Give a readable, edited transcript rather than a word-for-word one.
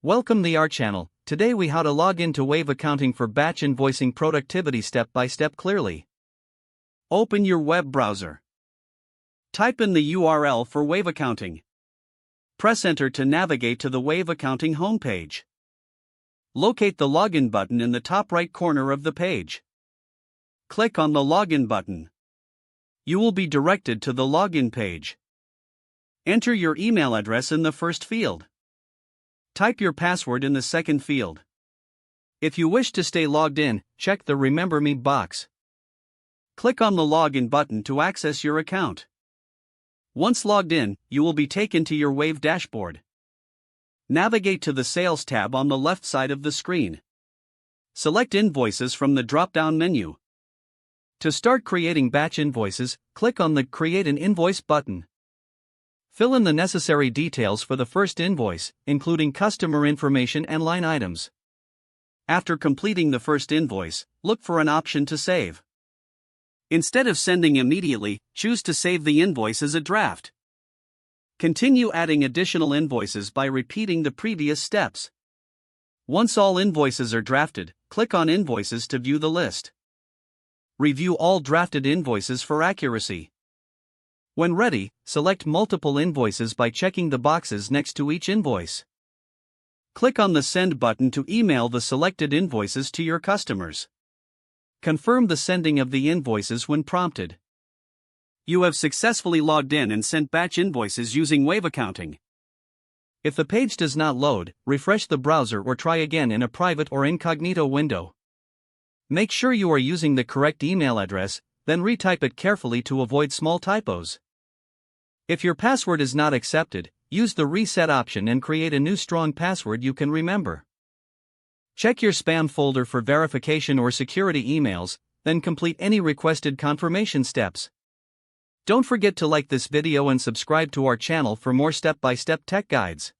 Welcome to our channel. Today we how to log into Wave Accounting for batch invoicing productivity step by step clearly. Open your web browser. Type in the URL for Wave Accounting. Press enter to navigate to the Wave Accounting homepage. Locate the login button in the top right corner of the page. Click on the login button. You will be directed to the login page. Enter your email address in the first field. Type your password in the second field. If you wish to stay logged in, check the Remember Me box. Click on the Login button to access your account. Once logged in, you will be taken to your Wave dashboard. Navigate to the Sales tab on the left side of the screen. Select Invoices from the drop-down menu. To start creating batch invoices, click on the Create an Invoice button. Fill in the necessary details for the first invoice, including customer information and line items. After completing the first invoice, look for an option to save. Instead of sending immediately, choose to save the invoice as a draft. Continue adding additional invoices by repeating the previous steps. Once all invoices are drafted, click on Invoices to view the list. Review all drafted invoices for accuracy. When ready, select multiple invoices by checking the boxes next to each invoice. Click on the Send button to email the selected invoices to your customers. Confirm the sending of the invoices when prompted. You have successfully logged in and sent batch invoices using Wave Accounting. If the page does not load, refresh the browser or try again in a private or incognito window. Make sure you are using the correct email address, then retype it carefully to avoid small typos. If your password is not accepted, use the reset option and create a new strong password you can remember. Check your spam folder for verification or security emails, then complete any requested confirmation steps. Don't forget to like this video and subscribe to our channel for more step-by-step tech guides.